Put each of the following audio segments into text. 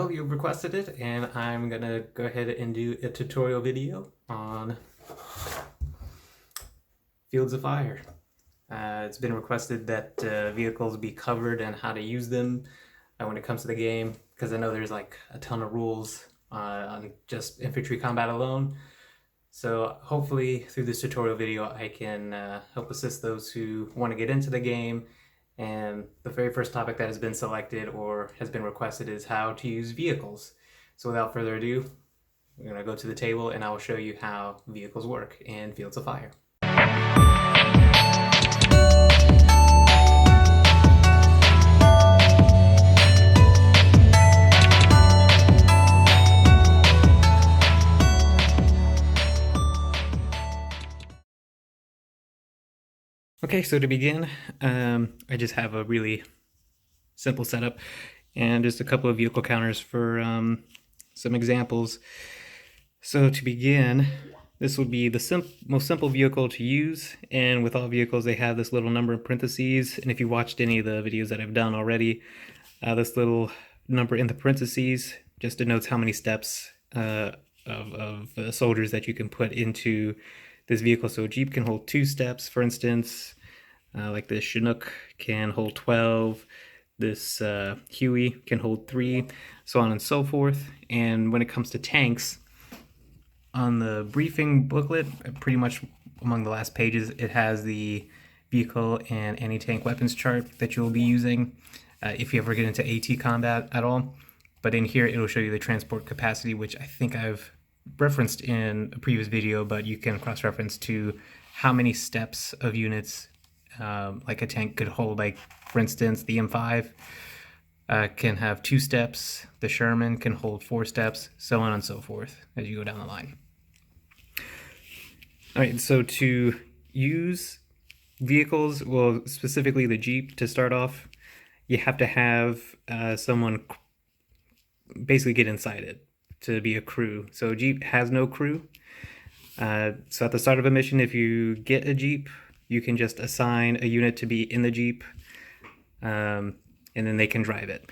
Well, you requested it, and I'm gonna go ahead and do a tutorial video on Fields of Fire. It's been requested that vehicles be covered and how to use them when it comes to the game, because I know there's like a ton of rules on just infantry combat alone. So hopefully through this tutorial video I can help assist those who want to get into the game. And the very first topic that has been selected or has been requested is how to use vehicles. So without further ado, we're going to go to the table and I will show you how vehicles work in Fields of Fire. Okay, so to begin, I just have a really simple setup and just a couple of vehicle counters for some examples. So to begin, this would be the most simple vehicle to use, and with all vehicles they have this little number in parentheses, and if you watched any of the videos that I've done already, this little number in the parentheses just denotes how many steps of soldiers that you can put into this vehicle. So a Jeep can hold 2 steps, for instance, like this Chinook can hold 12, this Huey can hold 3, so on and so forth. And when it comes to tanks, on the briefing booklet, pretty much among the last pages, it has the vehicle and anti-tank weapons chart that you'll be using if you ever get into AT combat at all. But in here, it'll show you the transport capacity, which I think I've referenced in a previous video, but you can cross-reference to how many steps of units like a tank could hold. Like, for instance, the M5 can have 2 steps, the Sherman can hold 4 steps, so on and so forth as you go down the line. All right, so to use vehicles, well, specifically the Jeep to start off, you have to have someone basically get inside it to be a crew. So Jeep has no crew. So at the start of a mission, if you get a Jeep, you can just assign a unit to be in the Jeep, and then they can drive it.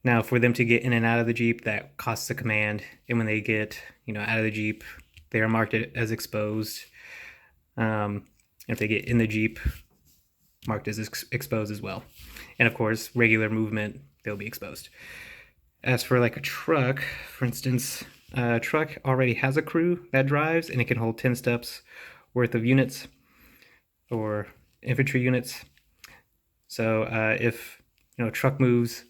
Now, for them to get in and out of the Jeep, that costs a command, and when they get out of the Jeep, they are marked as exposed. If they get in the Jeep, marked as exposed as well. And of course, regular movement, they'll be exposed. As for like a truck, for instance, a truck already has a crew that drives, and it can hold 10 steps worth of units or infantry units. So if a truck moves,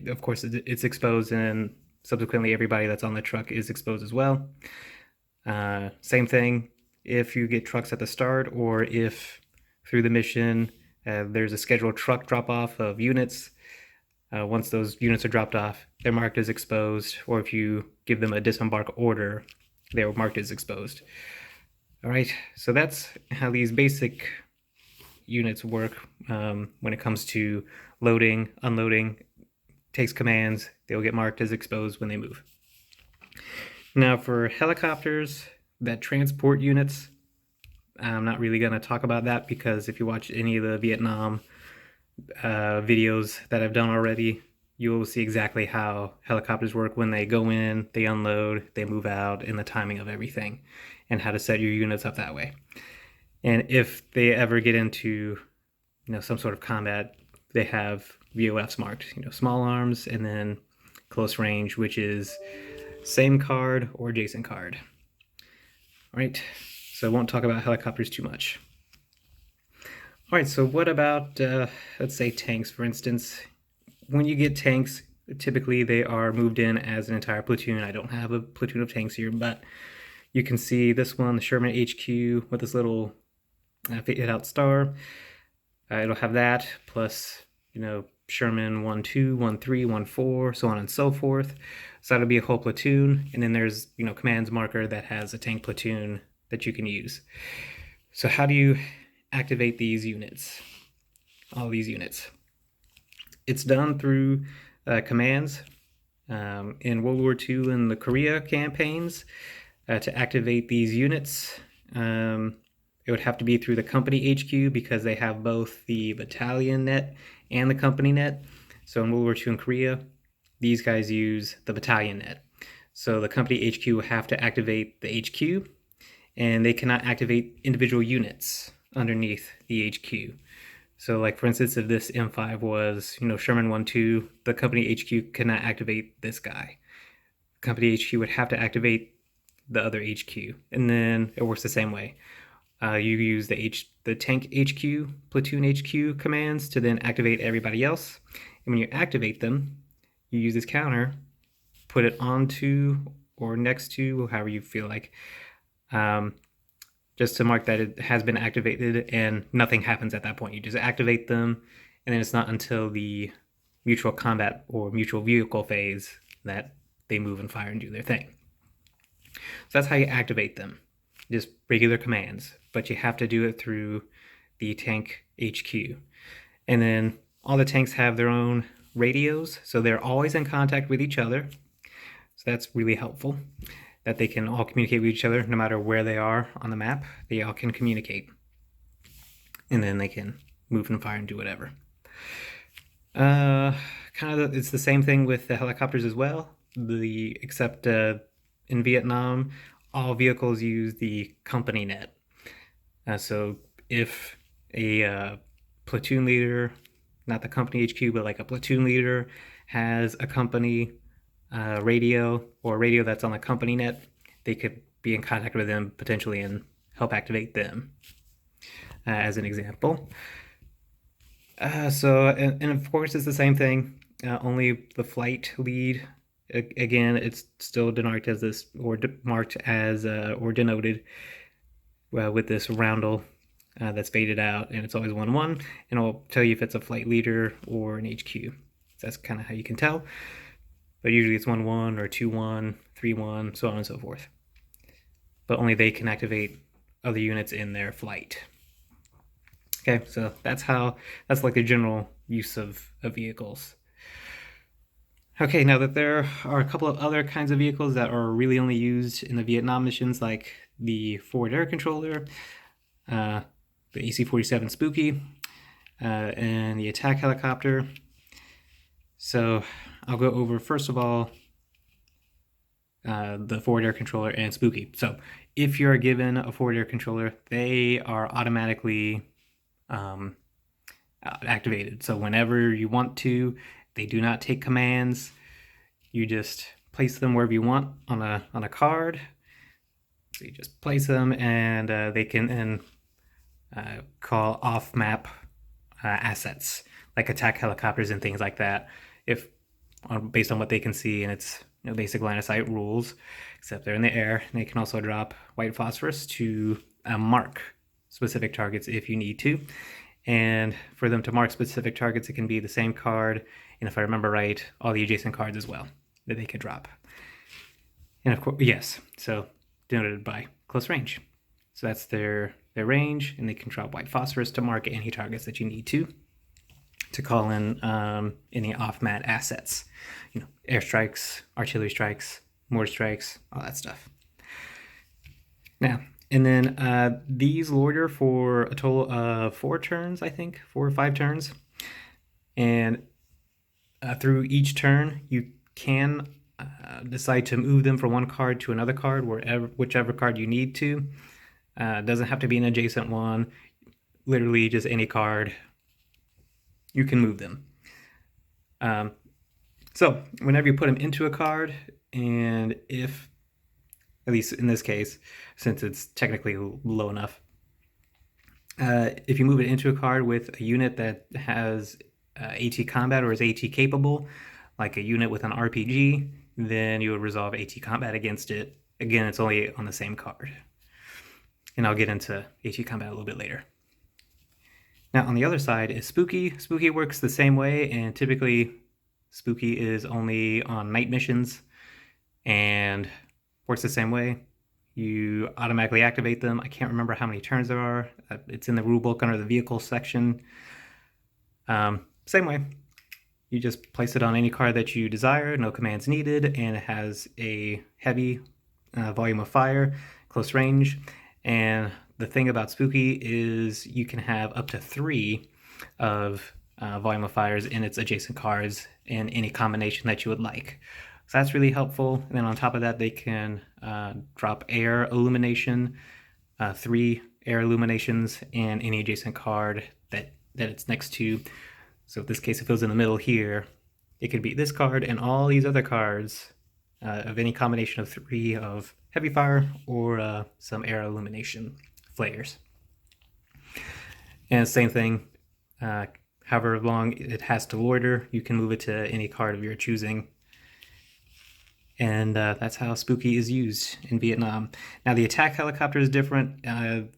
of course it's exposed, and subsequently everybody that's on the truck is exposed as well. Same thing if you get trucks at the start, or if through the mission there's a scheduled truck drop-off of units. Once those units are dropped off, they're marked as exposed, or if you give them a disembark order, they're marked as exposed. All right, so that's how these basic units work when it comes to loading, unloading, takes commands, they'll get marked as exposed when they move. Now for helicopters that transport units, I'm not really going to talk about that, because if you watch any of the Vietnam videos that I've done already, you'll see exactly how helicopters work when they go in, they unload, they move out, and the timing of everything, and how to set your units up that way. And if they ever get into some sort of combat, they have VOFs marked, small arms, and then close range, which is same card or adjacent card. All right, so I won't talk about helicopters too much. All right, so what about, let's say tanks, for instance. When you get tanks, typically they are moved in as an entire platoon. I don't have a platoon of tanks here, but you can see this one, the Sherman HQ, with this little faded out star. It'll have that, plus, Sherman 1-2, 1-3, 1-4, so on and so forth. So that'll be a whole platoon, and then there's, commands marker that has a tank platoon that you can use. So how do you activate these units, all these units? It's done through commands. In World War II and the Korea campaigns, to activate these units, it would have to be through the company HQ, because they have both the battalion net and the company net. So in World War II and Korea, these guys use the battalion net. So the company HQ will have to activate the HQ, and they cannot activate individual units underneath the HQ. So, like for instance, if this M5 was, Sherman 1-2, the company HQ cannot activate this guy. Company HQ would have to activate the other HQ, and then it works the same way. You use the tank HQ, platoon HQ commands to then activate everybody else. And when you activate them, you use this counter, put it onto or next to, however you feel like, just to mark that it has been activated, and nothing happens at that point. You just activate them, and then it's not until the mutual combat or mutual vehicle phase that they move and fire and do their thing. So that's how you activate them. Just regular commands, but you have to do it through the tank HQ. And then all the tanks have their own radios, so they're always in contact with each other. So that's really helpful, that they can all communicate with each other no matter where they are on the map. They all can communicate. And then they can move and fire and do whatever. It's the same thing with the helicopters as well. Except in Vietnam, all vehicles use the company net. So if a platoon leader, not the company HQ, but like a platoon leader, has a company radio or a radio that's on the company net, they could be in contact with them potentially and help activate them, as an example. And of course it's the same thing, only the flight lead, again, it's still denoted as this, or marked as, or denoted with this roundel that's faded out, and it's always 1-1, and it'll tell you if it's a flight leader or an HQ. So that's kind of how you can tell. But usually it's 1-1 or 2-1, 3-1, so on and so forth. But only they can activate other units in their flight. Okay, so that's like the general use of vehicles. Okay, now that there are a couple of other kinds of vehicles that are really only used in the Vietnam missions, like the forward air controller, the AC-47 Spooky, and the attack helicopter. So I'll go over, first of all, the forward air controller and Spooky. So if you're given a forward air controller, they are automatically activated. So whenever you want to, they do not take commands. You just place them wherever you want on a card. So you just place them, and they can call off-map assets, like attack helicopters and things like that, if based on what they can see, and it's basic line of sight rules, except they're in the air. And they can also drop white phosphorus to mark specific targets if you need to. And for them to mark specific targets, it can be the same card, and if I remember right, all the adjacent cards as well that they could drop. And of course, yes, so denoted by close range. So that's their range, and they can drop white phosphorus to mark any targets that you need to call in any off-mat assets, airstrikes, artillery strikes, mortar strikes, all that stuff. Now, and then these loiter for a total of 4 turns, I think, 4 or 5 turns. And through each turn, you can decide to move them from one card to another card, whichever card you need to. It doesn't have to be an adjacent one. Literally just any card, you can move them. So whenever you put them into a card, and if, at least in this case, since it's technically low enough, if you move it into a card with a unit that has AT combat or is AT capable, like a unit with an RPG, then you would resolve AT combat against it. Again, it's only on the same card. And I'll get into AT combat a little bit later. Now on the other side is Spooky. Spooky works the same way, and typically Spooky is only on night missions and works the same way. You automatically activate them. I can't remember how many turns there are. It's in the rulebook under the vehicle section. Same way. You just place it on any card that you desire, no commands needed, and it has a heavy volume of fire, close range. And the thing about Spooky is you can have up to 3 of volume of fires in its adjacent cards in any combination that you would like. So that's really helpful. And then on top of that, they can drop air illumination, 3 air illuminations in any adjacent card that it's next to. So in this case, if it was in the middle here, it could be this card and all these other cards of any combination of 3 of heavy fire or some air illumination flares. And same thing, however long it has to loiter, you can move it to any card of your choosing. And that's how Spooky is used in Vietnam. Now the attack helicopter is different.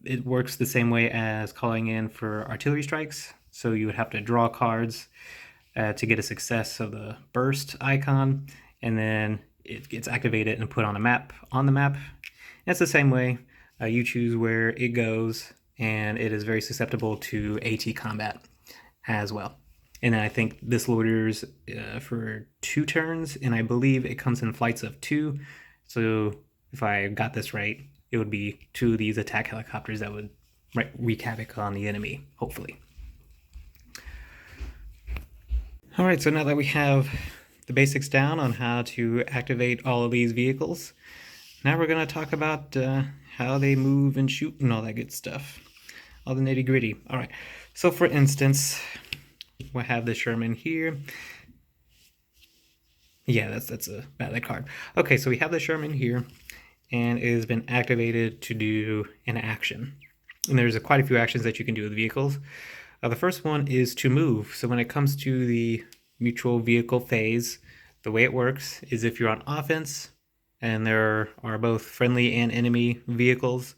It works the same way as calling in for artillery strikes. So you would have to draw cards to get a success of the burst icon, and then it gets activated and put on the map. And it's the same way. You choose where it goes, and it is very susceptible to AT combat as well. And then I think this loiters for 2 turns, and I believe it comes in flights of 2. So if I got this right, it would be 2 of these attack helicopters that would wreak havoc on the enemy, hopefully. All right, so now that we have the basics down on how to activate all of these vehicles, now we're going to talk about how they move and shoot and all that good stuff. All the nitty gritty. All right, so for instance, we'll have the Sherman here. Yeah, that's a valid card. Okay, so we have the Sherman here, and it has been activated to do an action. And there's quite a few actions that you can do with vehicles. The first one is to move. So when it comes to the mutual vehicle phase, the way it works is if you're on offense and there are both friendly and enemy vehicles,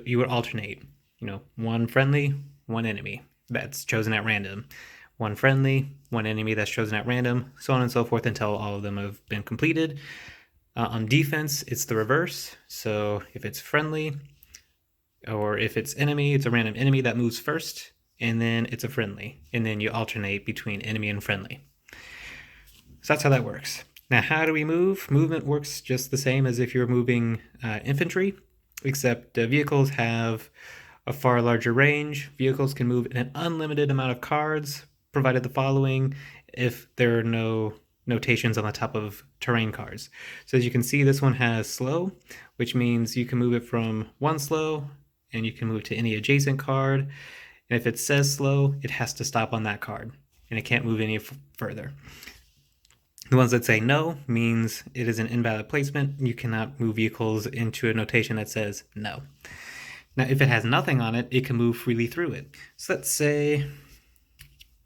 you would alternate. You know, 1 friendly, 1 enemy. That's chosen at random. 1 friendly, 1 enemy that's chosen at random, so on and so forth until all of them have been completed. On defense, it's the reverse. So if it's friendly or if it's enemy, it's a random enemy that moves first, and then it's a friendly, and then you alternate between enemy and friendly. So that's how that works. Now, how do we move? Movement works just the same as if you're moving infantry, except vehicles have a far larger range. Vehicles can move an unlimited amount of cards, provided the following: if there are no notations on the top of terrain cards. So as you can see, this one has slow, which means you can move it from 1 slow, and you can move to any adjacent card. And if it says slow, it has to stop on that card, and it can't move any further. The ones that say no means it is an invalid placement. You cannot move vehicles into a notation that says no. Now, if it has nothing on it, it can move freely through it. So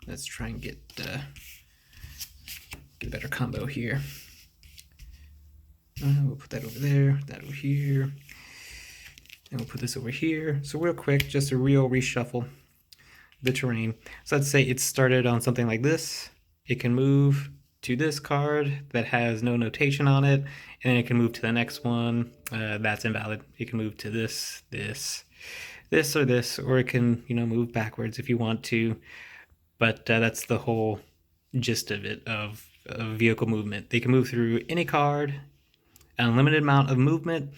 let's try and get a better combo here. We'll put that over there, that over here, and we'll put this over here. So real quick, just a real reshuffle the terrain. So let's say it started on something like this. It can move to this card that has no notation on it, and then it can move to the next one. That's invalid. It can move to this, or it can, move backwards if you want to. But that's the whole gist of it, of vehicle movement. They can move through any card, an unlimited amount of movement,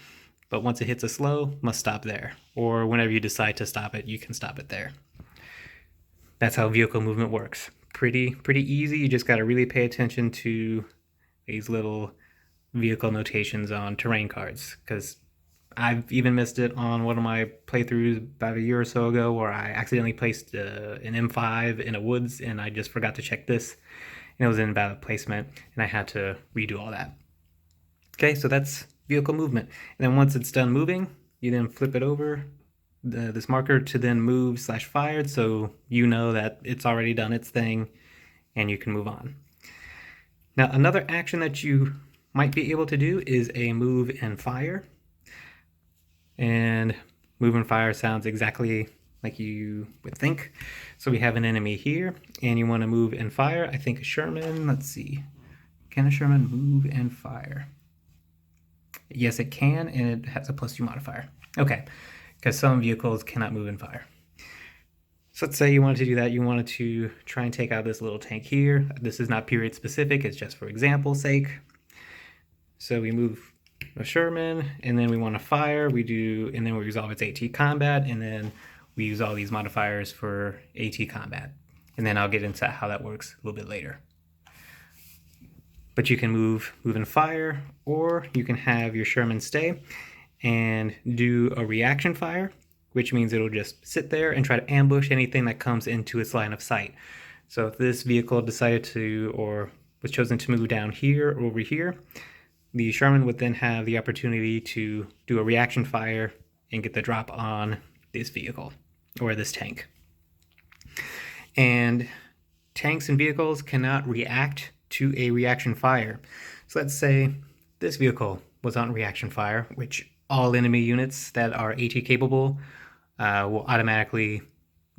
but once it hits a slow, must stop there. Or whenever you decide to stop it, you can stop it there. That's how vehicle movement works. Pretty easy. You just got to really pay attention to these little vehicle notations on terrain cards, because I've even missed it on one of my playthroughs about a year or so ago, where I accidentally placed an M5 in a woods, and I just forgot to check this, and it was an invalid placement, and I had to redo all that. Okay, so that's vehicle movement. And then once it's done moving, you then flip it over, this marker, to then move/fired, so you know that it's already done its thing and you can move on. Now, another action that you might be able to do is a move and fire. And move and fire sounds exactly like you would think. So we have an enemy here, and you want to move and fire. I think a Sherman, let's see. Can a Sherman move and fire? Yes, it can, and it has a +2 modifier. Okay, because some vehicles cannot move and fire. So let's say you wanted to do that. You wanted to try and take out this little tank here. This is not period specific, it's just for example's sake. So we move a Sherman, and then we want to fire. And then we resolve its AT combat, and then we use all these modifiers for AT combat. and then I'll get into how that works a little bit later. But you can move and fire, or you can have your Sherman stay and do a reaction fire, which means it'll just sit there and try to ambush anything that comes into its line of sight. So if this vehicle decided to, or was chosen to move down here or over here, the Sherman would then have the opportunity to do a reaction fire and get the drop on this vehicle or this tank. And tanks and vehicles cannot react to a reaction fire. So let's say this vehicle was on reaction fire, which all enemy units that are AT capable will automatically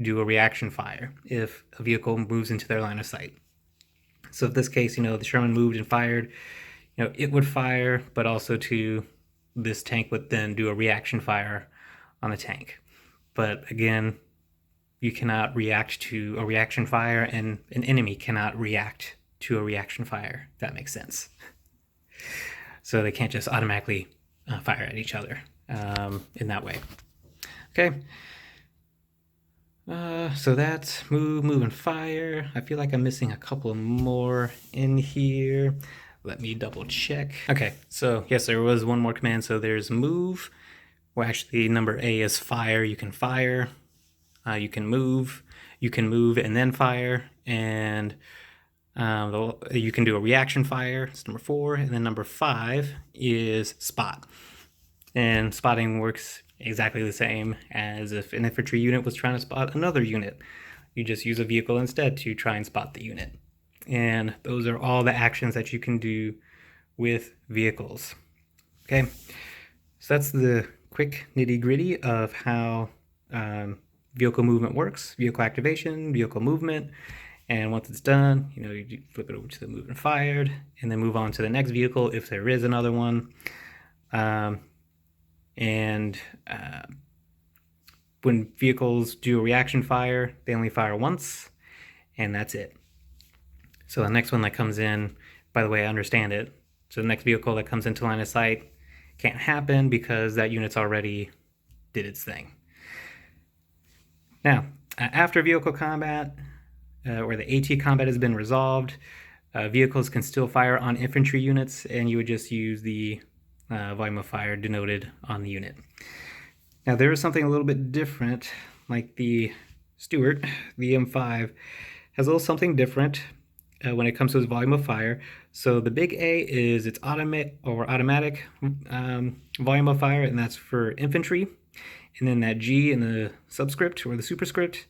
do a reaction fire if a vehicle moves into their line of sight. So in this case, the Sherman moved and fired, it would fire, but also this tank would then do a reaction fire on the tank. But again, you cannot react to a reaction fire, and an enemy cannot react to a reaction fire. If that makes sense. So they can't just automatically fire at each other in that way. Okay. So that's move, and fire. I feel like I'm missing a couple more in here. Let me double check. Okay, so yes, there was one more command. So there's move. Well, actually, number A is fire. You can fire. You can move. You can move and then fire. And you can do a reaction fire. It's number 4. And then number 5 is spot. And spotting works exactly the same as if an infantry unit was trying to spot another unit. You just use a vehicle instead to try and spot the unit. And those are all the actions that you can do with vehicles. Okay, so that's the quick nitty-gritty of how vehicle movement works, vehicle activation, vehicle movement. And once it's done, you flip it over to the move and fired, and then move on to the next vehicle if there is another one. When vehicles do a reaction fire, they only fire once, and that's it. So the next one that comes in, by the way, I understand it. So the next vehicle that comes into line of sight can't happen because that unit's already did its thing. Now, after vehicle combat, where the AT combat has been resolved, vehicles can still fire on infantry units, and you would just use the volume of fire denoted on the unit. Now there is something a little bit different, like the Stuart, the M5, has a little something different when it comes to its volume of fire. So the big A is its automatic volume of fire, and that's for infantry. And then that G in the subscript or the superscript,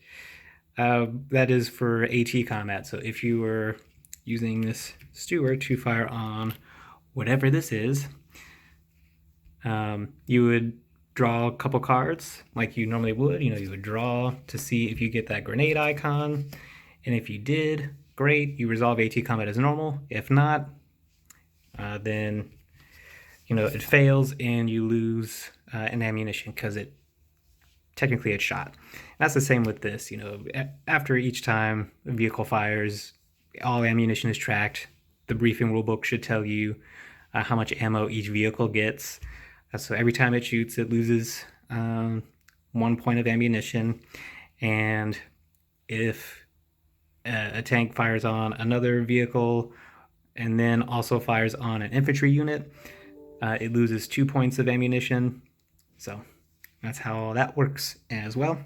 that is for AT combat. So if you were using this Stuart to fire on whatever this is, you would draw a couple cards like you normally would. You would draw to see if you get that grenade icon, and if you did, great, you resolve AT combat as normal. If not, then it fails and you lose an ammunition because technically it's shot. That's the same with this. After each time a vehicle fires, all ammunition is tracked. The briefing rulebook should tell you how much ammo each vehicle gets. So every time it shoots, it loses 1 point of ammunition. And if a tank fires on another vehicle and then also fires on an infantry unit, it loses 2 points of ammunition. So that's how that works as well.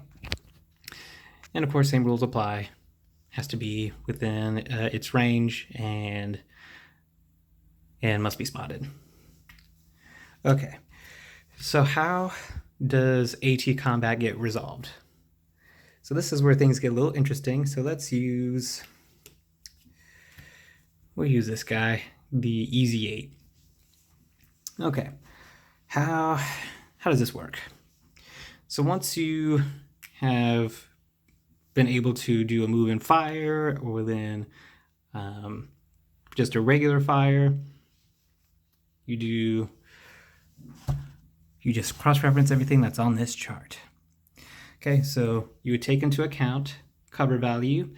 And of course, same rules apply. Has to be within its range and must be spotted. Okay. So how does AT combat get resolved? So this is where things get a little interesting. So we'll use this guy, the Easy 8. Okay, how does this work? So once you have been able to do a move and fire, or then just a regular fire, you just cross-reference everything that's on this chart. Okay, so you would take into account cover value,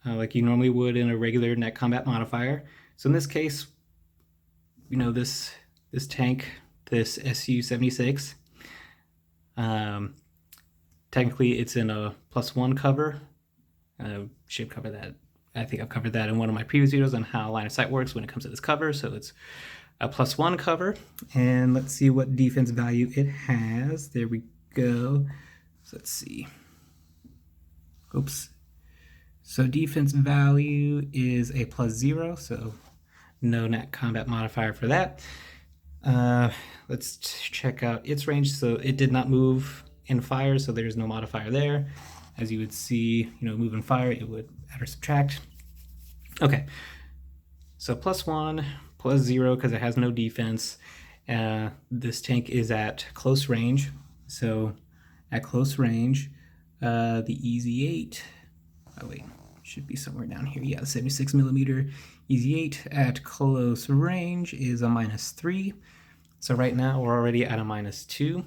like you normally would in a regular net combat modifier. So in this case, this tank, this Su-76, technically it's in a +1 cover, Should cover that. I think I've covered that in one of my previous videos on how line of sight works when it comes to this cover. So it's a +1 cover. And let's see what defense value it has. There we go. So let's see. Oops. So defense value is a +0, so no net combat modifier for that. Let's check out its range. So it did not move in fire, so there's no modifier there. As you would see, move and fire, it would add or subtract. Okay, so +1, +0 because it has no defense. This tank is at close range. So at close range, the Easy 8, oh wait, should be somewhere down here. Yeah, the 76mm Easy 8 at close range is a -3. So right now we're already at a -2.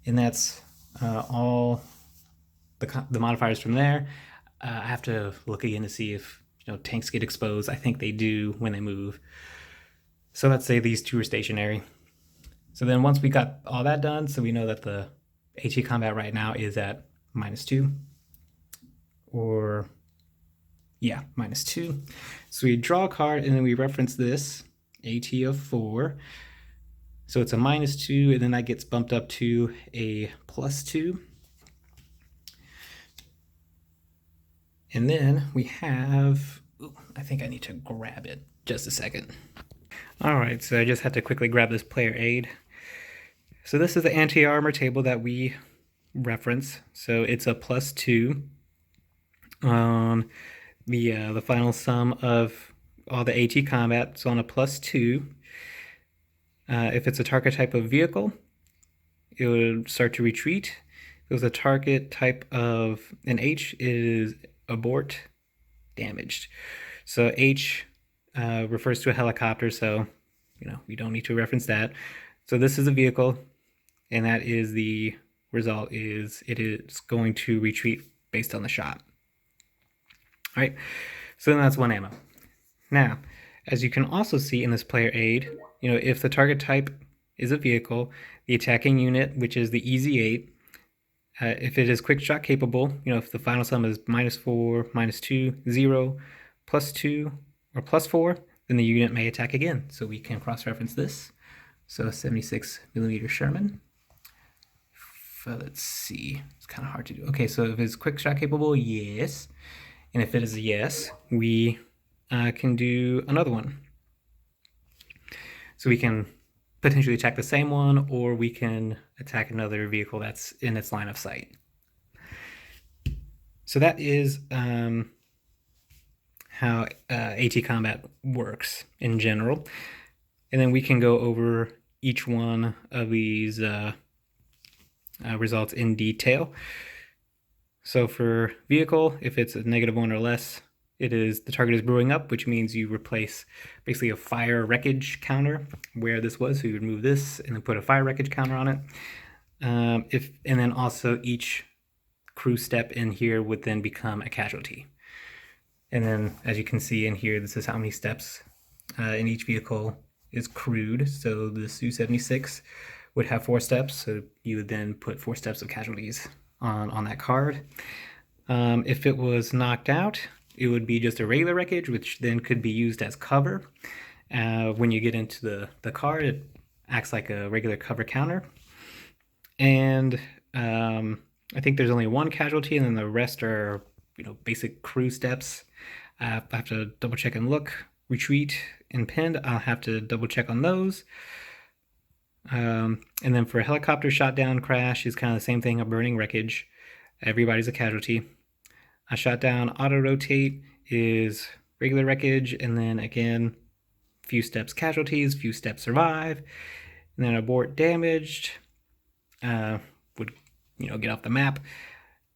And that's all the modifiers from there. I have to look again to see if tanks get exposed. I think they do when they move. So let's say these two are stationary. So then once we got all that done, so we know that the AT combat right now is at -2. Or yeah, -2. So we draw a card and then we reference this AT of 4. So it's a -2, and then that gets bumped up to a +2. And then we have, I think I need to grab it just a second. All right, so I just had to quickly grab this player aid. So this is the anti-armor table that we reference. So it's a +2 on the final sum of all the AT combat. So on a +2, if it's a target type of vehicle, it would start to retreat. If it was a target type of an H, it is abort, damaged. So H refers to a helicopter, so we don't need to reference that. So this is a vehicle, and that is the result, is it is going to retreat based on the shot. All right, so then that's 1 ammo. Now, as you can also see in this player aid, if the target type is a vehicle, the attacking unit, which is the Easy 8, if it is quick shot capable, if the final sum is -4, -2, 0, +2, or +4, then the unit may attack again. So we can cross-reference this. So 76mm Sherman. Let's see, it's kind of hard to do. Okay, so if it's quick shot capable, yes. And if it is a yes, we can do another one. So we can potentially attack the same one, or we can attack another vehicle that's in its line of sight. So that is how AT combat works in general. And then we can go over each one of these results in detail. So for vehicle, if it's a -1 or less, the target is brewing up, which means you replace basically a fire wreckage counter where this was. So you would move this and then put a fire wreckage counter on it. And then also each crew step in here would then become a casualty. And then as you can see in here, this is how many steps in each vehicle is crewed. So the Su-76 would have 4 steps. So you would then put 4 steps of casualties on that card. If it was knocked out, it would be just a regular wreckage, which then could be used as cover. When you get into the card, it acts like a regular cover counter. And I think there's only 1 casualty, and then the rest are basic crew steps. I have to double check and look. Retreat and pinned, I'll have to double check on those. And then for a helicopter shot down crash is kind of the same thing, a burning wreckage. Everybody's a casualty. A shot down auto rotate is regular wreckage, and then again, few steps casualties, few steps survive, and then abort damaged would get off the map,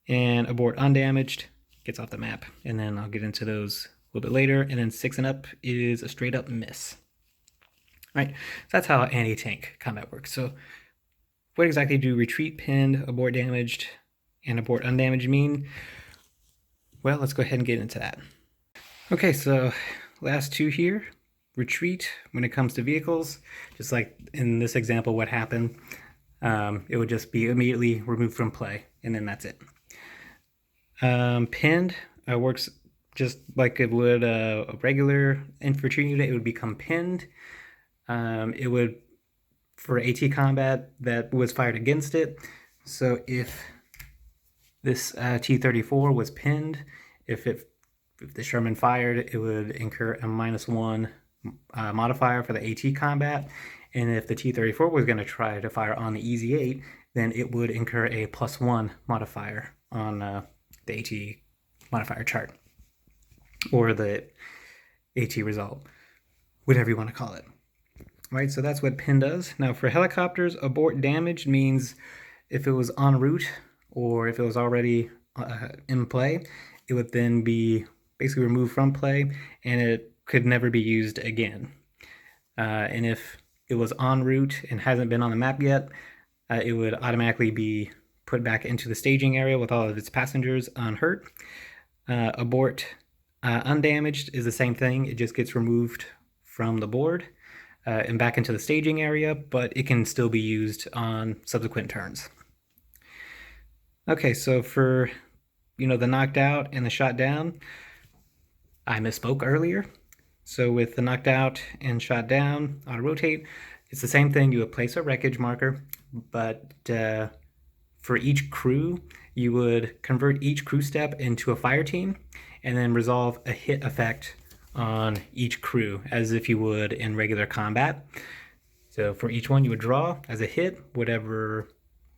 and abort undamaged gets off the map, and then I'll get into those a little bit later. And then 6 and up is a straight up miss. All right, so that's how anti-tank combat works. So what exactly do retreat, pinned, abort damaged, and abort undamaged mean? Well, let's go ahead and get into that. Okay, so last 2 here. Retreat, when it comes to vehicles, just like in this example, what happened, it would just be immediately removed from play, and then that's it. Pinned works just like it would a regular infantry unit. It would become pinned. It would, for AT combat that was fired against it. So if this T-34 was pinned, if the Sherman fired, it would incur a -1 modifier for the AT combat. And if the T-34 was going to try to fire on the EZ-8, then it would incur a +1 modifier on the AT modifier chart, or the AT result, whatever you want to call it. Right, so that's what pin does. Now for helicopters, abort damage means if it was en route or if it was already in play, it would then be basically removed from play and it could never be used again. And if it was en route and hasn't been on the map yet, it would automatically be put back into the staging area with all of its passengers unhurt. Abort undamaged is the same thing. It just gets removed from the board and back into the staging area, but it can still be used on subsequent turns. Okay, so for the knocked out and the shot down, I misspoke earlier. So with the knocked out and shot down, auto rotate, it's the same thing. You would place a wreckage marker, but for each crew, you would convert each crew step into a fire team and then resolve a hit effect on each crew as if you would in regular combat. So for each one, you would draw as a hit whatever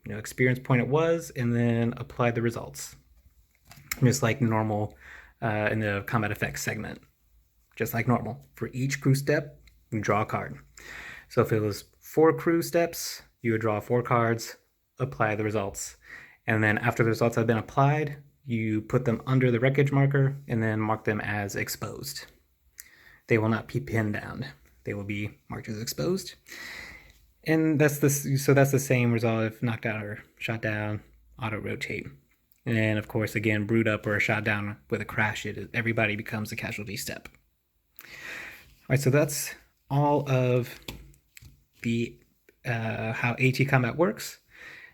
experience point it was, and then apply the results, just like normal in the combat effects segment. Just like normal, for each crew step, you draw a card. So if it was 4 crew steps, you would draw 4 cards, apply the results, and then after the results have been applied, you put them under the wreckage marker and then mark them as exposed. They will not be pinned down. They will be marked as exposed. And that's the same result if knocked out or shot down, auto rotate. And of course, again, brewed up or shot down with a crash, everybody becomes a casualty step. All right, so that's all of the how AT combat works.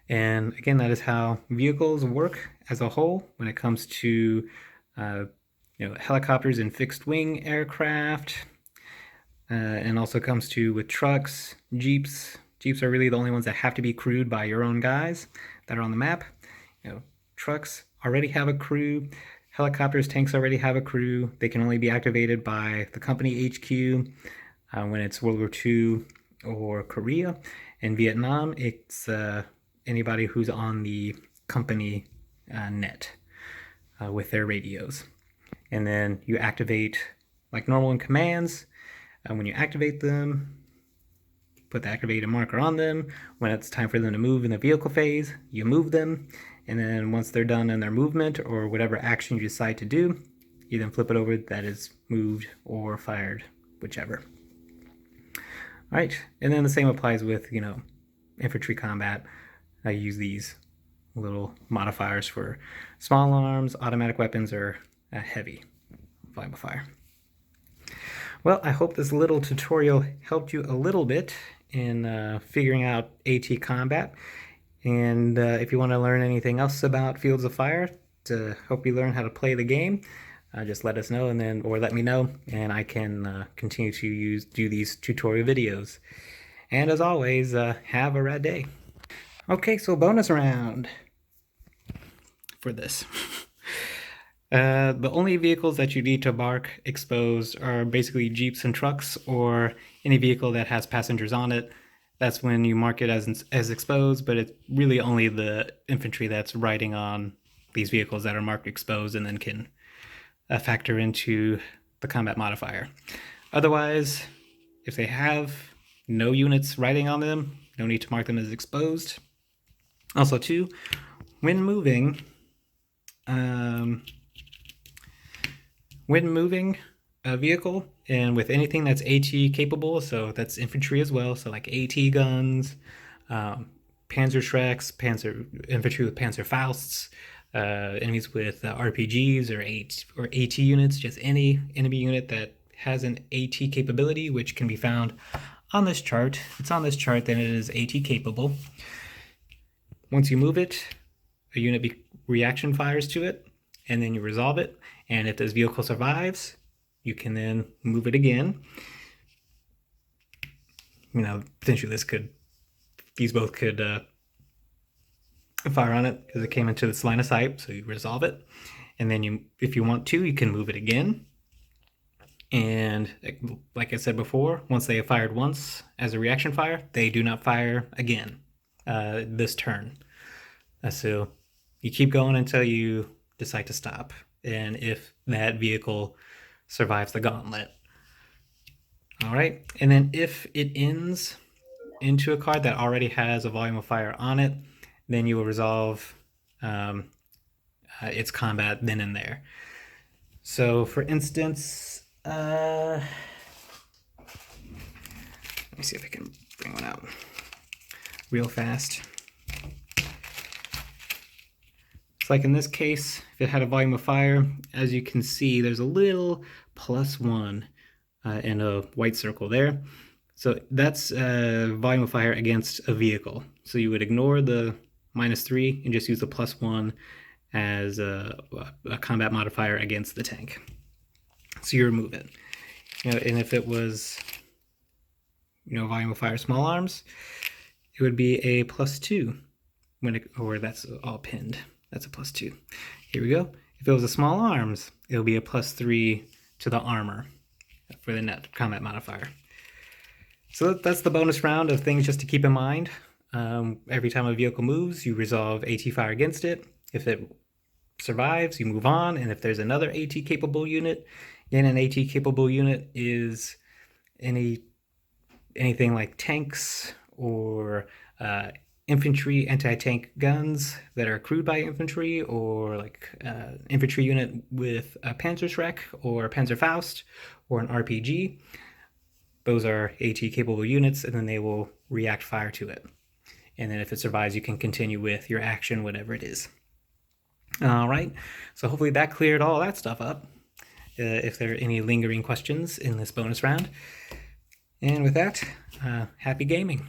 And again, that is how vehicles work as a whole when it comes to helicopters and fixed wing aircraft, and also comes to with trucks, jeeps. Jeeps are really the only ones that have to be crewed by your own guys that are on the map. Trucks already have a crew. Helicopters, tanks already have a crew. They can only be activated by the company HQ when it's World War II or Korea. In Vietnam, it's anybody who's on the company net with their radios. And then you activate like normal in commands. When you activate them, put the activated marker on them. When it's time for them to move in the vehicle phase, you move them. And then once they're done in their movement or whatever action you decide to do, you then flip it over that is moved or fired, whichever. All right, and then the same applies with, infantry combat. I use these little modifiers for small arms, automatic weapons, or heavy volume of fire. Well, I hope this little tutorial helped you a little bit in figuring out AT combat. And if you want to learn anything else about Fields of Fire to help you learn how to play the game, just let us know or let me know, and I can continue to do these tutorial videos. And as always, have a rad day. Okay, so bonus round for this. The only vehicles that you need to mark exposed are basically jeeps and trucks, or any vehicle that has passengers on it. That's when you mark it as exposed, but it's really only the infantry that's riding on these vehicles that are marked exposed and then can factor into the combat modifier. Otherwise, if they have no units riding on them, no need to mark them as exposed. Also, too, when moving a vehicle, and with anything that's AT capable, so that's infantry as well, so like AT guns, Panzer Shreks, infantry with Panzer Fausts, enemies with RPGs or AT units, just any enemy unit that has an AT capability, which can be found on this chart. If it's on this chart, then it is AT capable. Once you move it, a unit reaction fires to it, and then you resolve it. And if this vehicle survives, you can then move it again. Potentially these both could fire on it because it came into this line of sight. So you resolve it, and then if you want to, you can move it again. And like I said before, once they have fired once as a reaction fire, they do not fire again this turn. So you keep going until you decide to stop. And if that vehicle survives the gauntlet. All right. And then if it ends into a card that already has a volume of fire on it, then you will resolve its combat then and there. So for instance, let me see if I can bring one out real fast. It's like in this case, if it had a volume of fire, as you can see, there's a little +1 in a white circle there. So that's volume of fire against a vehicle. So you would ignore the -3 and just use the +1 as a combat modifier against the tank. So you remove it. And if it was, volume of fire small arms, it would be a +2 or that's all pinned. That's a +2. Here we go. If it was a small arms, it'll be a +3 to the armor for the net combat modifier. So that's the bonus round of things just to keep in mind. Every time a vehicle moves, you resolve AT fire against it. If it survives, you move on. And if there's another AT capable unit, then an AT capable unit is anything like tanks or infantry anti-tank guns that are crewed by infantry, or like infantry unit with a Panzerschreck or a Panzerfaust or an RPG. Those are AT capable units, and then they will react fire to it. And then if it survives, you can continue with your action, whatever it is. All right, so hopefully that cleared all that stuff up. If there are any lingering questions in this bonus round. And with that, happy gaming.